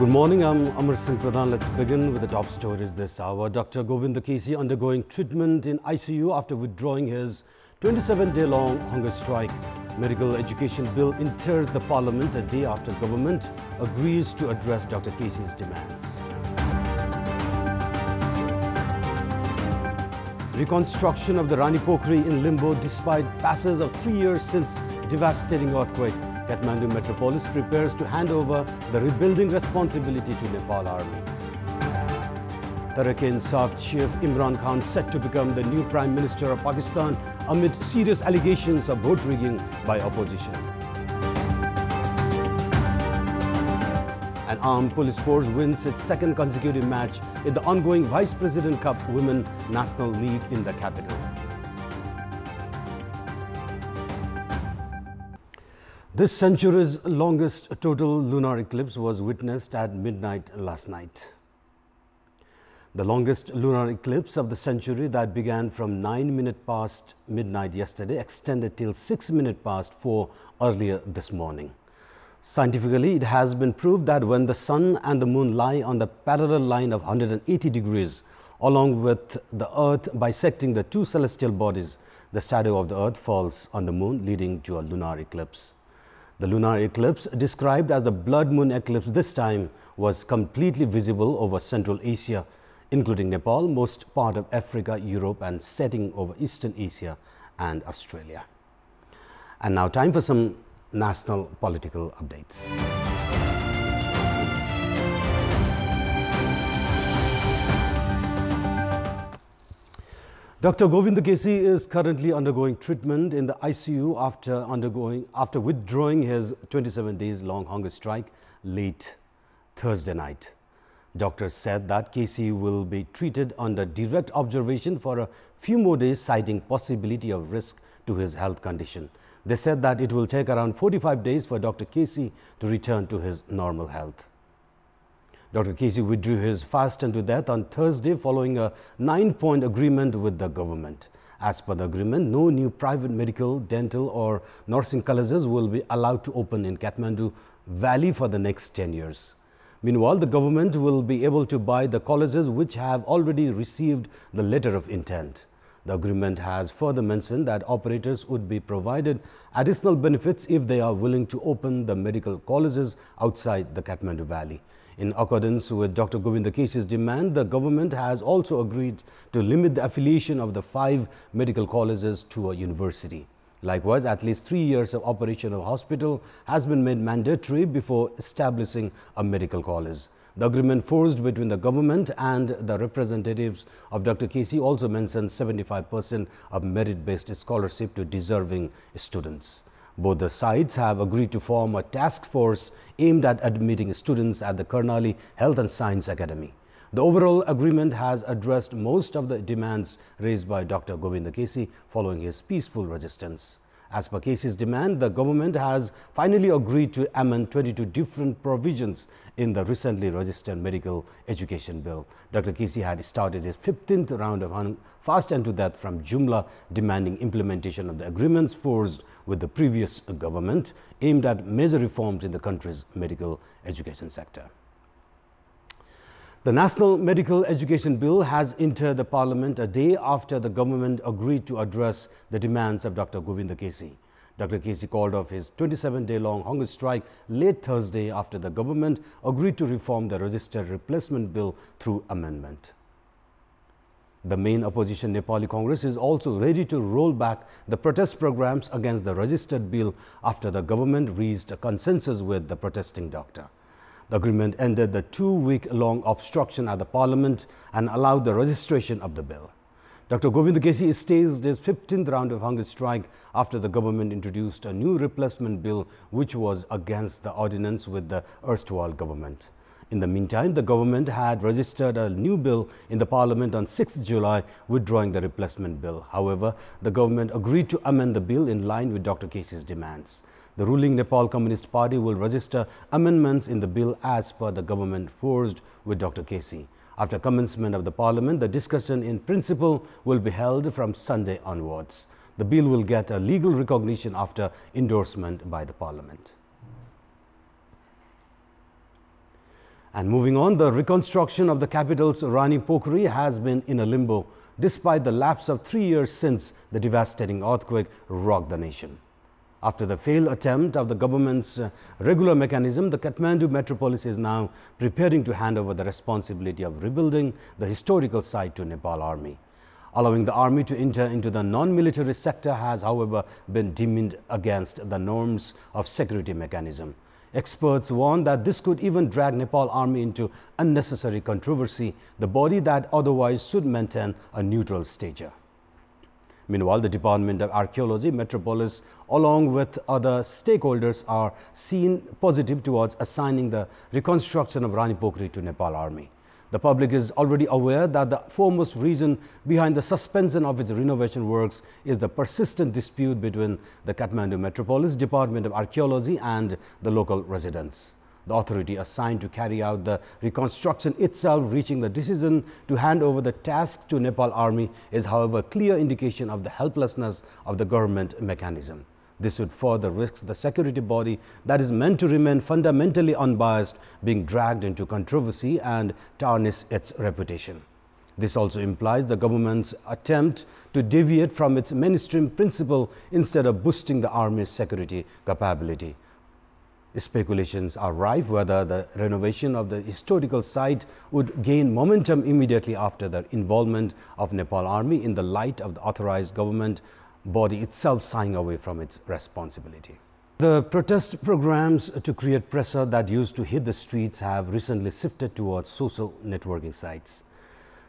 Good morning, I'm Amar Singh Pradhan. Let's begin with the top stories this hour. Dr. Govind Kessi undergoing treatment in ICU after withdrawing his 27-day-long hunger strike. Medical education bill enters the parliament a day after government agrees to address Dr. Kessi's demands. Reconstruction of the Rani Pokhri in limbo despite passes of 3 years since devastating earthquake. Kathmandu Metropolis prepares to hand over the rebuilding responsibility to Nepal Army. Tehreek-e-Insaf chief Imran Khan set to become the new Prime Minister of Pakistan amid serious allegations of vote rigging by opposition. An armed police force wins its second consecutive match in the ongoing Vice President Cup Women National League in the capital. This century's longest total lunar eclipse was witnessed at midnight last night. The longest lunar eclipse of the century that began from 9 minutes past midnight yesterday extended till 6 minutes past 4 earlier this morning. Scientifically, it has been proved that when the sun and the moon lie on the parallel line of 180 degrees, along with the earth bisecting the two celestial bodies, the shadow of the earth falls on the moon, leading to a lunar eclipse. The lunar eclipse, described as the blood moon eclipse this time, was completely visible over Central Asia, including Nepal, most part of Africa, Europe, and setting over Eastern Asia and Australia. And now time for some national political updates. Dr. Govind Kessi is currently undergoing treatment in the ICU after withdrawing his 27 days long hunger strike late Thursday night. Doctors said that Kessi will be treated under direct observation for a few more days, citing possibility of risk to his health condition. They said that it will take around 45 days for Dr. Kessi to return to his normal health. Dr. Kessi withdrew his fast unto death on Thursday following a 9-point agreement with the government. As per the agreement, no new private medical, dental or nursing colleges will be allowed to open in Kathmandu Valley for the next 10 years. Meanwhile, the government will be able to buy the colleges which have already received the letter of intent. The agreement has further mentioned that operators would be provided additional benefits if they are willing to open the medical colleges outside the Kathmandu Valley. In accordance with Dr. Govind Kessi's demand, the government has also agreed to limit the affiliation of the 5 medical colleges to a university. Likewise, at least 3 years of operation of hospital has been made mandatory before establishing a medical college. The agreement forged between the government and the representatives of Dr. Kessi also mentions 75% of merit-based scholarship to deserving students. Both the sides have agreed to form a task force aimed at admitting students at the Karnali Health and Science Academy. The overall agreement has addressed most of the demands raised by Dr. Govind Kessi following his peaceful resistance. As per Kessi's demand, the government has finally agreed to amend 22 different provisions in the recently registered medical education bill. Dr. Kessi had started his 15th round of fast unto death from Jumla, demanding implementation of the agreements forged with the previous government, aimed at major reforms in the country's medical education sector. The National Medical Education Bill has entered the Parliament a day after the government agreed to address the demands of Dr. Govind Kessi. Dr. Kessi called off his 27-day-long hunger strike late Thursday after the government agreed to reform the registered replacement bill through amendment. The main opposition Nepali Congress is also ready to roll back the protest programs against the registered bill after the government reached a consensus with the protesting doctor. The agreement ended the 2-week-long obstruction at the Parliament and allowed the registration of the bill. Dr. Govind Kessi staged his 15th round of hunger strike after the government introduced a new replacement bill which was against the ordinance with the erstwhile government. In the meantime, the government had registered a new bill in the Parliament on 6th July, withdrawing the replacement bill. However, the government agreed to amend the bill in line with Dr. Kessi's demands. The ruling Nepal Communist Party will register amendments in the bill as per the government forged with Dr. Kessi. After commencement of the Parliament, the discussion in principle will be held from Sunday onwards. The bill will get a legal recognition after endorsement by the Parliament. And moving on, the reconstruction of the capital's Rani Pokhri has been in a limbo despite the lapse of 3 years since the devastating earthquake rocked the nation. After the failed attempt of the government's regular mechanism, the Kathmandu metropolis is now preparing to hand over the responsibility of rebuilding the historical site to Nepal Army. Allowing the army to enter into the non-military sector has, however, been deemed against the norms of security mechanism. Experts warn that this could even drag Nepal Army into unnecessary controversy, the body that otherwise should maintain a neutral stature. Meanwhile, the Department of Archaeology, Metropolis, along with other stakeholders, are seen positive towards assigning the reconstruction of Rani Pokhri to Nepal Army. The public is already aware that the foremost reason behind the suspension of its renovation works is the persistent dispute between the Kathmandu Metropolis, Department of Archaeology and the local residents. The authority assigned to carry out the reconstruction itself reaching the decision to hand over the task to Nepal Army is, however, a clear indication of the helplessness of the government mechanism. This would further risk the security body that is meant to remain fundamentally unbiased being dragged into controversy and tarnish its reputation. This also implies the government's attempt to deviate from its mainstream principle instead of boosting the army's security capability. Speculations are rife whether the renovation of the historical site would gain momentum immediately after the involvement of Nepal Army in the light of the authorized government body itself sighing away from its responsibility. The protest programs to create pressure that used to hit the streets have recently shifted towards social networking sites.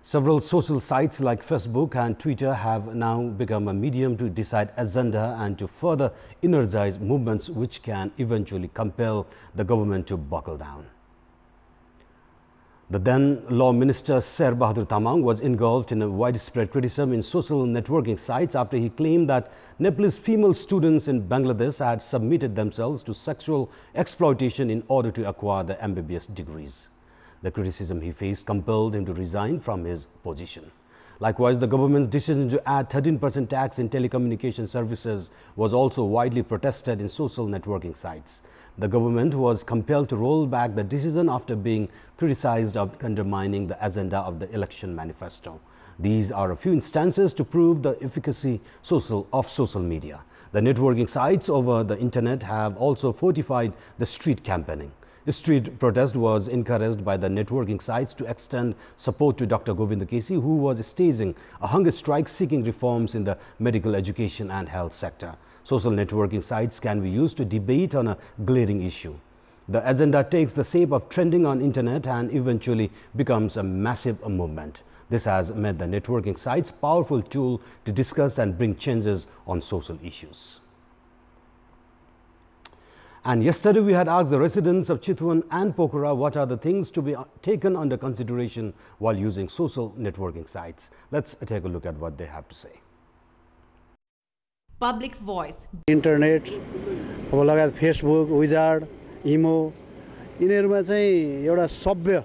Several social sites like Facebook and Twitter have now become a medium to decide agenda and to further energize movements which can eventually compel the government to buckle down. The then Law Minister Sher Bahadur Tamang was engulfed in a widespread criticism in social networking sites after he claimed that Nepalese female students in Bangladesh had submitted themselves to sexual exploitation in order to acquire the MBBS degrees. The criticism he faced compelled him to resign from his position. Likewise, the government's decision to add 13% tax in telecommunication services was also widely protested in social networking sites. The government was compelled to roll back the decision after being criticized of undermining the agenda of the election manifesto. These are a few instances to prove the efficacy of social media. The networking sites over the internet have also fortified the street campaigning. The street protest was encouraged by the networking sites to extend support to Dr. Govind Kesi, who was staging a hunger strike seeking reforms in the medical education and health sector. Social networking sites can be used to debate on a glaring issue. The agenda takes the shape of trending on internet and eventually becomes a massive movement. This has made the networking sites a powerful tool to discuss and bring changes on social issues. And yesterday we had asked the residents of Chitwan and Pokhara what are the things to be taken under consideration while using social networking sites. Let's take a look at what they have to say. Public voice. Internet, Facebook, Wizard, Imo, यिनीहरुमा चाहिँ एउटा सभ्य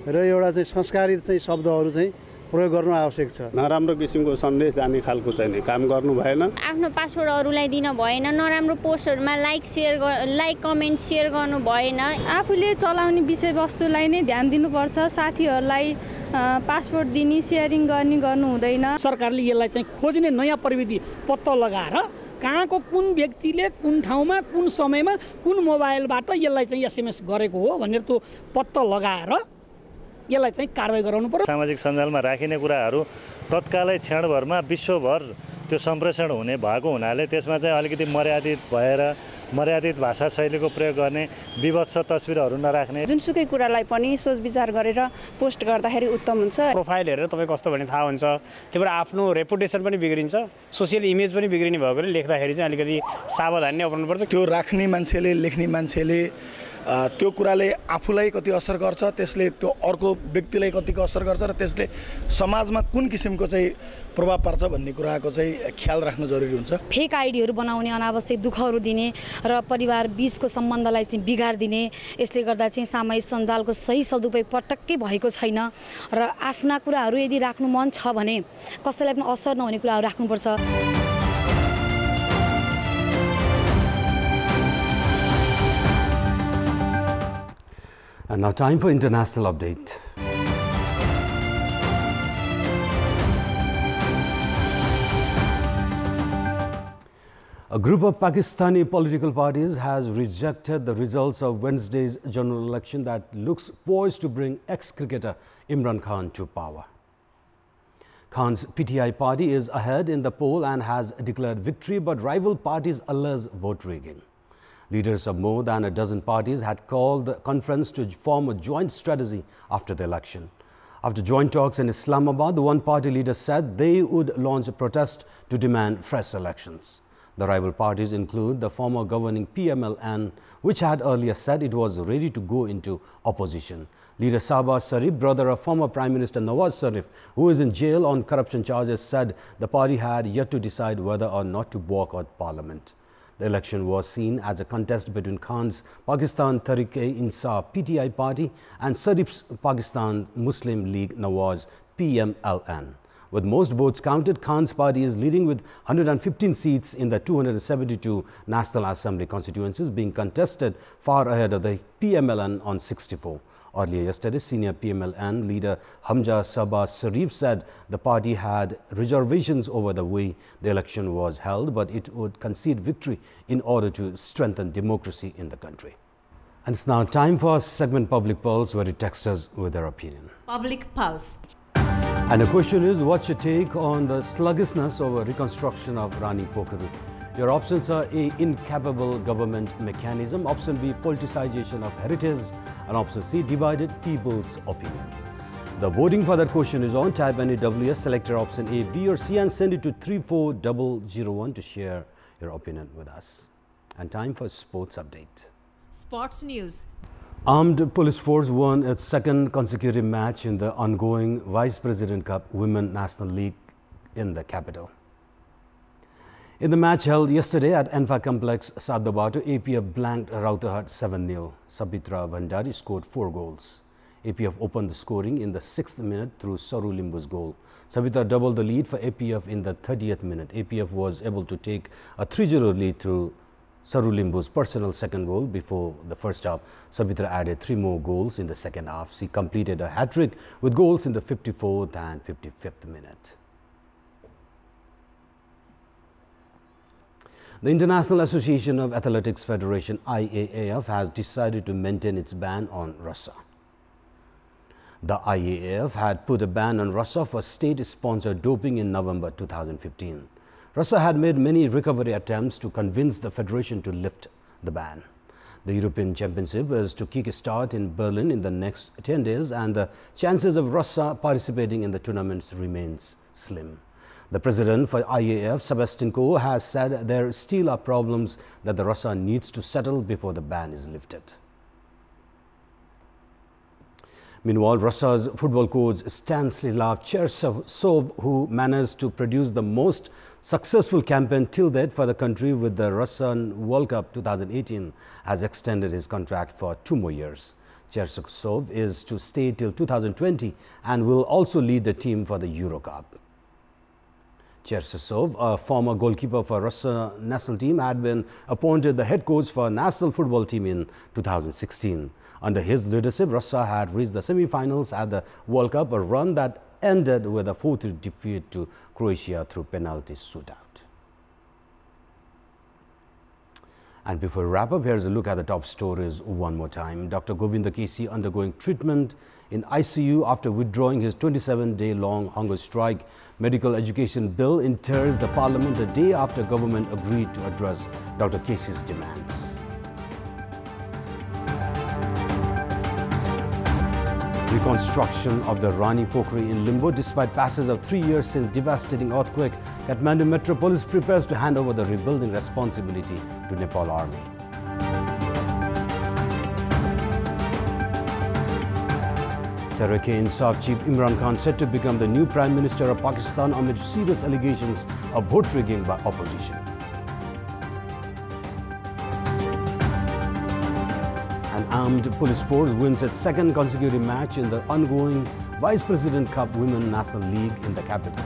र एउटा चाहिँ संस्कारित चाहिँ शब्दहरु चाहिँ प्रयोग गर्न आवश्यक छ। नराम्रो किसिमको सन्देश जाने खालको चाहिँ काम गर्नु भएन। आफ्नो पासवर्ड अरूलाई दिन भएन, नराम्रो पोस्टहरुमा लाइक कमेन्ट शेयर गर्नु भएन। आफूले चलाउने विषयवस्तुलाई नै ध्यान दिनुपर्छ, साथीहरुलाई पासवर्ड दिने शेयरिङ गर्नु हुँदैन। सरकारले यसलाई चाहिँ खोज्ने नयाँ प्रविधि पत्ता लगाएर कहाँको कुन व्यक्तिले कुन ठाउँमा कुन समयमा कुन मोबाइलबाट यसलाई चाहिँ एसएमएस गरेको हो भनेर त्यो पत्ता लगाएर यसलाई चाहिँ कारबाही गराउनु पर्यो। सामाजिक सञ्जालमा राखिने कुराहरू तत्कालै क्षणभरमा विश्वभर त्यो सम्प्रेषण हुने भएको हुनाले त्यसमा चाहिँ अलिकति मर्यादित भाषा शैलीको प्रयोग गर्ने, विभत्स तस्बिरहरू नराख्ने, जुनसुकै कुरालाई पनि सोच विचार गरेर पोस्ट गर्दाखेरि उत्तम हुन्छ। प्रोफाइल हेरेर तपाईँ कस्तो भन्ने थाहा हुन्छ, त्यही भएर आफ्नो रेपुटेसन पनि बिग्रिन्छ, सोसियल इमेज पनि बिग्रिने भएकोले लेख्दाखेरि चाहिँ अलिकति सावधानी अपनाउनुपर्छ। त्यो राख्ने मान्छेले, लेख्ने मान्छेले त्यो कुराले आफूलाई कति असर गर्छ, त्यसले त्यो अर्को व्यक्तिलाई कतिको असर गर्छ र त्यसले समाजमा कुन किसिमको चाहिँ प्रभाव पार्छ भन्ने कुराको चाहिँ ख्याल राख्नु जरुरी हुन्छ। फेक आइडीहरु बनाउने, अनावश्यक दुखहरु दिने र परिवार बीचको सम्बन्धलाई चाहिँ बिगार्दिने, यसले गर्दा चाहिँ सामाजिक सञ्जालको सही सदुपयोग पटक्कै भएको छैन र आफ्ना कुराहरु यदि राख्नु मन छ भने कसैलाई पनि असर नहुने कुराहरु राख्नुपर्छ। And now time for international update. A group of Pakistani political parties has rejected the results of Wednesday's general election that looks poised to bring ex-cricketer Imran Khan to power. Khan's PTI party is ahead in the poll and has declared victory, but rival parties allege vote rigging. Leaders of more than a dozen parties had called the conference to form a joint strategy after the election. After joint talks in Islamabad, the one-party leader said they would launch a protest to demand fresh elections. The rival parties include the former governing PMLN, which had earlier said it was ready to go into opposition. Leader Shahbaz Sharif, brother of former Prime Minister Nawaz Sharif, who is in jail on corruption charges, said the party had yet to decide whether or not to boycott parliament. The election was seen as a contest between Khan's Pakistan Tehreek-e-Insaf PTI party and Sharif's Pakistan Muslim League Nawaz PMLN. With most votes counted, Khan's party is leading with 115 seats in the 272 National Assembly constituencies being contested, far ahead of the PMLN on 64. Earlier yesterday, senior PMLN leader Hamza Shahbaz Sharif said the party had reservations over the way the election was held, but it would concede victory in order to strengthen democracy in the country. And it's now time for our segment Public Pulse, where you text us with their opinion. Public Pulse. And the question is, what's your take on the sluggishness over reconstruction of Rani Pokhari? Your options are A, incapable government mechanism, option B, politicization of heritage, and option C, divided people's opinion. The voting for that question is on. Type any WS, select your option A, B or C and send it to 34001 to share your opinion with us. And time for sports update. Sports news. Armed Police Force won its second consecutive match in the ongoing Vice President Cup Women National League in the capital. In the match held yesterday at Enfa Complex, Sadobatu, APF blanked Rautarhat 7-0. Sabitra Bhandari scored 4 goals. APF opened the scoring in the 6th minute through Saru Limbu's goal. Sabitra doubled the lead for APF in the 30th minute. APF was able to take a 3-0 lead through Saru Limbu's personal second goal. Before the first half, Sabitra added 3 more goals in the second half. She completed a hat-trick with goals in the 54th and 55th minute. The International Association of Athletics Federation, IAAF, has decided to maintain its ban on Russia. The IAAF had put a ban on Russia for state-sponsored doping in November 2015. Russia had made many recovery attempts to convince the federation to lift the ban. The European Championship is to kick-start in Berlin in the next 10 days, and the chances of Russia participating in the tournaments remains slim. The president for IAAF, Sebastian Coe, has said there still are problems that the Russia needs to settle before the ban is lifted. Meanwhile, Russia's football coach Stanislav Cherchesov, who managed to produce the most successful campaign till date for the country with the Russian World Cup 2018, has extended his contract for 2 more years. Cherchesov is to stay till 2020 and will also lead the team for the Euro Cup. Cherchesov, a former goalkeeper for Russia national team, had been appointed the head coach for national football team in 2016. Under his leadership, Russia had reached the semi-finals at the World Cup, a run that ended with a 4-3 defeat to Croatia through penalty shootout. And before we wrap up, here's a look at the top stories one more time. Dr. Govinda Kesi undergoing treatment in ICU after withdrawing his 27-day-long hunger strike. Medical education bill enters the parliament a day after government agreed to address Dr. Kesi's demands. Reconstruction of the Rani Pokhari in limbo despite passage of 3 years since devastating earthquake. Kathmandu Metropolis prepares to hand over the rebuilding responsibility to Nepal Army. Tehreek-e-Insaf chief Imran Khan said to become the new Prime Minister of Pakistan amid serious allegations of vote rigging by opposition. An armed police force wins its second consecutive match in the ongoing Vice President Cup Women National League in the capital.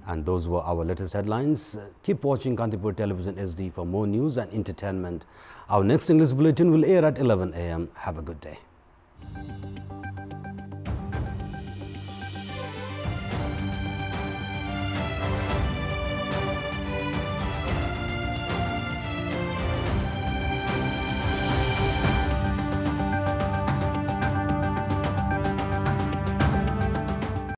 And And those were our latest headlines. Keep watching Kantipur Television SD for more news and entertainment. Our next English bulletin will air at 11 a.m. Have a good day.